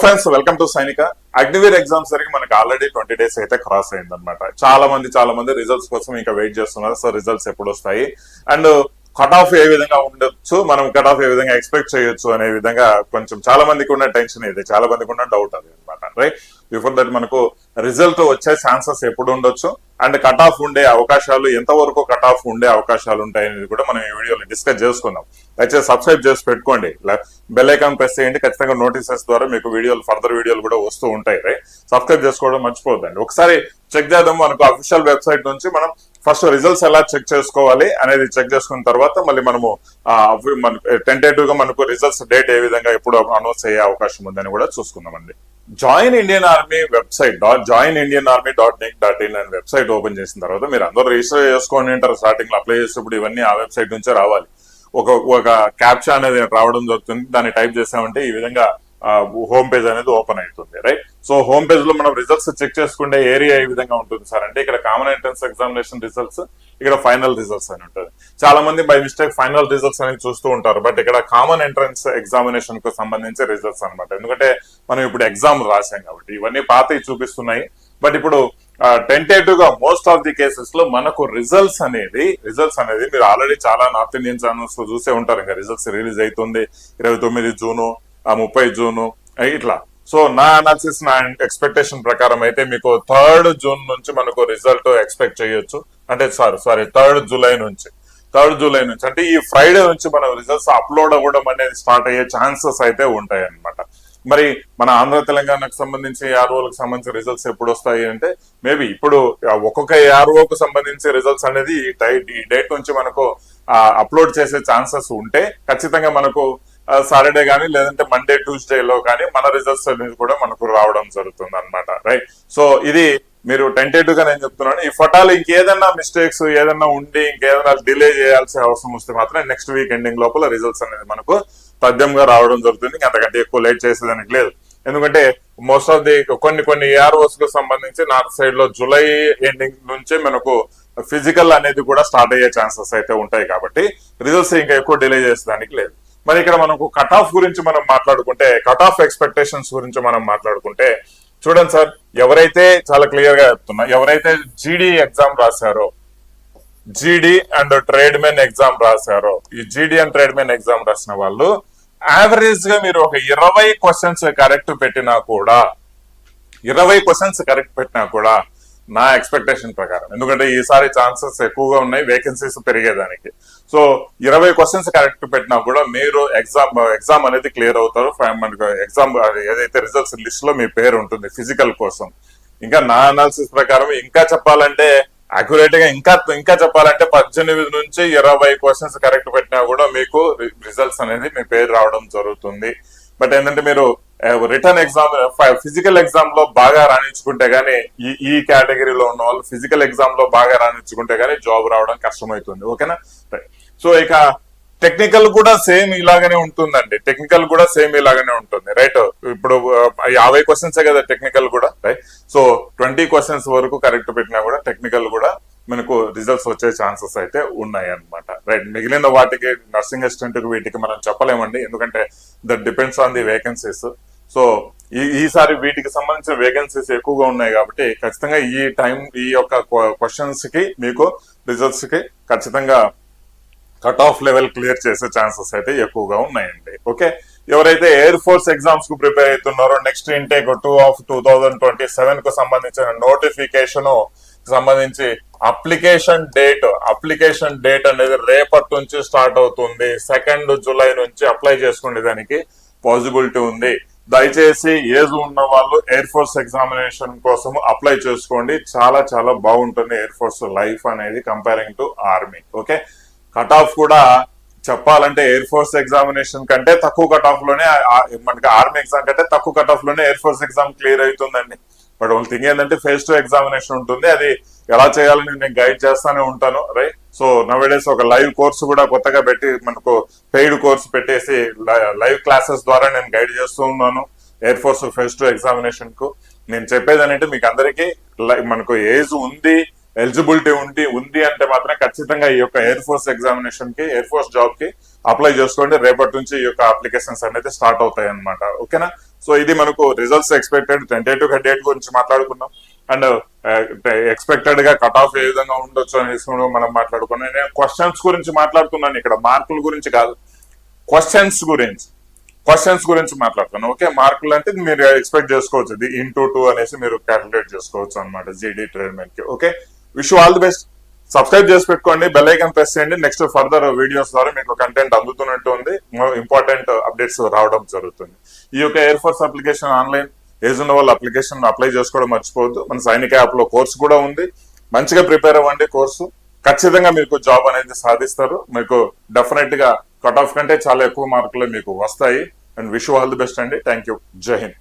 Friends, welcome to సైనిక. Agniveer exams జరిగి మనకి ఆల్రెడీ 20 days అయితే క్రాస్ అయిందనమాట. చాలా మంది రిజల్ట్స్ కోసం ఇంకా వెయిట్ చేస్తున్నారు. సో రిజల్ట్స్ ఎప్పుడు వస్తాయి అండ్ కట్ ఆఫ్ ఏ విధంగా ఉండొచ్చు, మనం కట్ ఆఫ్ ఏ విధంగా ఎక్స్పెక్ట్ చేయొచ్చు అనే విధంగా కొంచెం చాలా మందికి ఉన్న టెన్షన్ ఇది, చాలా మందికి ఉన్న డౌట్ అది అనమాట. రైట్, బిఫోర్ దట్ మనకు రిజల్ట్ వచ్చే ఛాన్సెస్ ఎప్పుడు ఉండొచ్చు అండ్ కట్ ఆఫ్ ఉండే అవకాశాలు, ఎంతవరకు కట్ ఆఫ్ ఉండే అవకాశాలు ఉంటాయి అనేది కూడా మనం ఈ వీడియోలో డిస్కస్ చేసుకుందాం. దయచేసి సబ్స్క్రైబ్ చేసి పెట్టుకోండి, బెల్ ఐకాన్ ప్రెస్ చేయండి. ఖచ్చితంగా నోటీసెస్ ద్వారా మీకు వీడియోలు, ఫర్దర్ వీడియోలు కూడా వస్తూ ఉంటాయి. రైట్, సబ్స్క్రైబ్ చేసుకోవడం మర్చిపోద్దండి. ఒకసారి చెక్ చేద్దాం. మనకు అఫీషియల్ వెబ్సైట్ నుంచి మనం ఫస్ట్ రిజల్ట్స్ ఎలా చెక్ చేసుకోవాలి అనేది చెక్ చేసుకున్న తర్వాత మళ్ళీ మనము టెంటేటివ్ గా మనకు రిజల్ట్స్ డేట్ ఏ విధంగా ఎప్పుడు అనౌన్స్ అయ్యే అవకాశం ఉందని కూడా చూసుకుందామండి. Join Indian army website joinindianarmy.nic.in అనే వెబ్సైట్ ఓపెన్ చేసిన తర్వాత మీరు అందరూ రిజిస్టర్ చేసుకొని ఉంటారు. స్టార్టింగ్ లో అప్లై చేసేప్పుడు ఇవన్నీ ఆ వెబ్సైట్ నుంచే రావాలి. ఒక క్యాప్చా అనేది రావడం జరుగుతుంది. దాన్ని టైప్ చేసామంటే ఈ విధంగా హోమ్ పేజ్ అనేది ఓపెన్ అవుతుంది. రైట్, సో హోమ్ పేజ్ లో మనం రిజల్ట్స్ చెక్ చేసుకుంటే ఏరియా ఏ విధంగా ఉంటుంది సార్ అంటే ఇక్కడ కామన్ ఎంట్రన్స్ ఎగ్జామినేషన్ రిజల్ట్స్, ఇక్కడ ఫైనల్ రిజల్ట్స్ అని ఉంటుంది. చాలా మంది బై మిస్టేక్ ఫైనల్ రిజల్ట్స్ అనేది చూస్తూ ఉంటారు, బట్ ఇక్కడ కామన్ ఎంట్రన్స్ ఎగ్జామినేషన్ కు సంబంధించి రిజల్ట్స్ అనమాట. ఎందుకంటే మనం ఇప్పుడు ఎగ్జామ్ రాసాం కాబట్టి ఇవన్నీ పాతవి చూపిస్తున్నాయి. బట్ ఇప్పుడు టెంటేటివ్ గా మోస్ట్ ఆఫ్ ది కేసెస్ లో మనకు రిజల్ట్స్ అనేది మీరు ఆల్రెడీ చాలా నార్త్ ఇండియన్ ఛానల్స్ లో చూసే ఉంటారు. ఇంకా రిజల్ట్స్ రిలీజ్ అవుతుంది 29 జూను, 30 జూను ఇట్లా. సో నా అనాలిసిస్, నా ఎక్స్పెక్టేషన్ ప్రకారం అయితే మీకు 3rd జూన్ నుంచి మనకు రిజల్ట్ ఎక్స్పెక్ట్ చేయొచ్చు. అంటే సారీ 3rd జూలై నుంచి అంటే ఈ ఫ్రైడే నుంచి మనం రిజల్ట్స్ అప్లోడ్ అవ్వడం అనేది స్టార్ట్ అయ్యే ఛాన్సెస్ అయితే ఉంటాయి అన్నమాట. మరి మన ఆంధ్ర తెలంగాణకు సంబంధించి ఆర్ఓలకు సంబంధించి రిజల్ట్స్ ఎప్పుడు వస్తాయి అంటే మేబీ ఇప్పుడు ఒక్కొక్క ఆర్ఓకు సంబంధించి రిజల్ట్స్ అనేది ఈ డేట్ నుంచి మనకు అప్లోడ్ చేసే ఛాన్సెస్ ఉంటే ఖచ్చితంగా మనకు సాటర్డే కానీ లేదంటే మండే ట్యూస్డేలో కానీ మన రిజల్ట్స్ అనేది కూడా మనకు రావడం జరుగుతుంది అనమాట. రైట్, సో ఇది మీరు టెంటేటివ్ గా నేను చెప్తున్నాను. ఈ ఫోటాలు ఇంకేదన్నా మిస్టేక్స్ ఏదన్నా ఉండి ఇంకేదన్నా డిలే చేయాల్సిన అవసరం వస్తే మాత్రం నెక్స్ట్ వీక్ ఎండింగ్ లోపల రిజల్ట్స్ అనేది మనకు తథ్యంగా రావడం జరుగుతుంది. అంతకంటే ఎక్కువ లేట్ చేసేదానికి లేదు. ఎందుకంటే మోస్ట్ ఆఫ్ ది కొన్ని ఏఆర్ఓస్ కు సంబంధించి నార్త్ సైడ్ లో జూలై ఎండింగ్ నుంచే మనకు ఫిజికల్ అనేది కూడా స్టార్ట్ అయ్యే ఛాన్సెస్ అయితే ఉంటాయి. కాబట్టి రిజల్ట్స్ ఇంకా ఎక్కువ డిలే చేసేదానికి లేదు. మరి ఇక్కడ మనకు కట్ ఆఫ్ గురించి మనం మాట్లాడుకుంటే, కట్ ఆఫ్ ఎక్స్పెక్టేషన్స్ గురించి మనం మాట్లాడుకుంటే చూడండి సార్, ఎవరైతే చాలా క్లియర్ గా చెప్తున్నా, ఎవరైతే జీడీ ఎగ్జామ్ రాశారో, జీడీ అండ్ ట్రేడ్ మెన్ ఎగ్జామ్ రాశారో, ఈ జీడీ అండ్ ట్రేడ్ మెన్ ఎగ్జామ్ రాసిన వాళ్ళు యావరేజ్ గా మీరు ఒక 20 క్వశ్చన్స్ కరెక్ట్ పెట్టినా కూడా నా ఎక్స్పెక్టేషన్ ప్రకారం, ఎందుకంటే ఈసారి ఛాన్సెస్ ఎక్కువగా ఉన్నాయి వేకెన్సీస్ పెరిగేదానికి. సో 20 క్వశ్చన్స్ కరెక్ట్ పెట్టినా కూడా మీరు ఎగ్జామ్ అనేది క్లియర్ అవుతారు. మనకు ఎగ్జామ్ ఏదైతే రిజల్ట్స్ లిస్ట్ లో మీ పేరు ఉంటుంది ఫిజికల్ కోసం. ఇంకా నా అనాలిసిస్ ప్రకారం ఇంకా చెప్పాలంటే అక్యురేట్ గా ఇంకా చెప్పాలంటే 18 నుంచి 20 క్వశ్చన్స్ కరెక్ట్ పెట్టినా కూడా మీకు రిజల్ట్స్ అనేది మీ పేరు రావడం జరుగుతుంది. బట్ ఏంటంటే మీరు రిటర్న్ ఎగ్జామ్, ఫిజికల్ ఎగ్జామ్ లో బాగా రాణించుకుంటే గానీ, ఈ కేటగిరీలో ఉన్న వాళ్ళు ఫిజికల్ ఎగ్జామ్ లో బాగా రాణించుకుంటే గానీ జాబ్ రావడం కష్టమవుతుంది. ఓకేనా? సో ఇక టెక్నికల్ కూడా సేమ్ ఇలాగనే ఉంటుందండి. రైట్, ఇప్పుడు 50 క్వశ్చన్సే కదా టెక్నికల్ కూడా. రైట్, సో 20 క్వశ్చన్స్ వరకు కరెక్ట్ పెట్టినా కూడా టెక్నికల్ కూడా మనకు రిజల్ట్స్ వచ్చే ఛాన్సెస్ అయితే ఉన్నాయి అనమాట. రైట్, మిగిలిన వాటికి నర్సింగ్ అసిస్టెంట్ వీటికి మనం చెప్పలేమండి, ఎందుకంటే that depends on the vacancies. So ఈసారి వీటికి సంబంధించిన వేకెన్సీస్ ఎక్కువగా ఉన్నాయి కాబట్టి ఖచ్చితంగా ఈ యొక్క క్వశ్చన్స్ కి మీకు రిజల్ట్స్ కి ఖచ్చితంగా కట్ ఆఫ్ లెవెల్ క్లియర్ చేసే ఛాన్సెస్ అయితే ఎక్కువగా ఉన్నాయండి. ఓకే, ఎవరైతే ఎయిర్ ఫోర్స్ ఎగ్జామ్స్ కు ప్రిపేర్ అవుతున్నారో నెక్స్ట్ ఇంటేక్ 2027 కు సంబంధించిన నోటిఫికేషన్ సంబంధించి అప్లికేషన్ డేట్ అనేది రేపటి నుంచి స్టార్ట్ అవుతుంది. 2nd జూలై నుంచి అప్లై చేసుకునే దానికి పాసిబిలిటీ ఉంది. దయచేసి ఏజ్ ఉన్న వాళ్ళు ఎయిర్ ఫోర్స్ ఎగ్జామినేషన్ కోసం అప్లై చేసుకోండి. చాలా బాగుంటుంది ఎయిర్ ఫోర్స్ లైఫ్ అనేది comparing to army. Okay, cut off కూడా చెప్పాలంటే ఎయిర్ ఫోర్స్ ఎగ్జామినేషన్ కంటే తక్కువ కట్ ఆఫ్ లోనే, మనకి ఆర్మీ ఎగ్జామ్ కంటే తక్కువ కట్ ఆఫ్ లోనే ఎయిర్ ఫోర్స్ ఎగ్జామ్ క్లియర్ అవుతుందండి. బట్ వన్ థింగ్ ఏంటంటే ఫేస్ టు ఎగ్జామినేషన్ ఉంటుంది. అది ఎలా చేయాలని నేను గైడ్ చేస్తానే ఉంటాను. రైట్, సో నవేడేస్ ఒక లైవ్ కోర్సు కూడా కొత్తగా పెట్టి, మనకు పెయిడ్ కోర్సు పెట్టేసి లైవ్ క్లాసెస్ ద్వారా నేను గైడ్ చేస్తూ ఉన్నాను air force face to examination కు. నేను చెప్పేది ఏంటంటే మీకు అందరికీ మనకు ఏజ్ ఉంది, ఎలిజిబిలిటీ ఉంది అంటే మాత్రం ఖచ్చితంగా ఈ యొక్క ఎయిర్ ఫోర్స్ ఎగ్జామినేషన్ కి, ఎయిర్ ఫోర్స్ జాబ్ కి అప్లై చేసుకోండి. రేపటి నుంచి ఈ యొక్క అప్లికేషన్స్ అనేది స్టార్ట్ అవుతాయి అనమాట. ఓకేనా? సో ఇది మనకు రిజల్ట్స్ ఎక్స్పెక్టెడ్ టెంటేటివ్ డేట్ గురించి మాట్లాడుకున్నాం. అండ్ ఎక్స్పెక్టెడ్ గా కట్ ఆఫ్ ఏ విధంగా ఉండొచ్చు అనేసి కూడా మనం మాట్లాడుకున్నాం. నేను క్వశ్చన్స్ గురించి మాట్లాడుతున్నాను ఇక్కడ, మార్కుల గురించి కాదు, క్వశ్చన్స్ గురించి మాట్లాడుతున్నాను. ఓకే, మార్కులు అంటే మీరు ఎక్స్పెక్ట్ చేసుకోవచ్చు, ఇది ఇంటూ 2 అనేసి మీరు క్యాలిక్యులేట్ చేసుకోవచ్చు అనమాట జీడీ ట్రీట్మెంట్ కి. Okay, wish you all the best. Subscribe చేసి పెట్టుకోండి, బెల్ ఐకాన్ ప్రెస్ చేయండి. నెక్స్ట్ ఫర్దర్ వీడియోస్ ద్వారా మీకు కంటెంట్ అందుతున్నట్టు ఉంది, ఇంపార్టెంట్ అప్డేట్స్ రావడం జరుగుతుంది. ఈ యొక్క air force application online age ఉన్న వాళ్ళు అప్లికేషన్ అప్లై చేసుకోవడం మర్చిపోవద్దు. మన సైనిక యాప్ లో కోర్సు కూడా ఉంది, మంచిగా ప్రిపేర్ అవ్వండి. కోర్సు ఖచ్చితంగా మీకు జాబ్ అనేది సాధిస్తారు. మీకు డెఫినెట్ గా కట్ ఆఫ్ కంటే చాలా ఎక్కువ మార్కులు మీకు వస్తాయి. And wish you all the best అండి. Thank you. జై హింద్.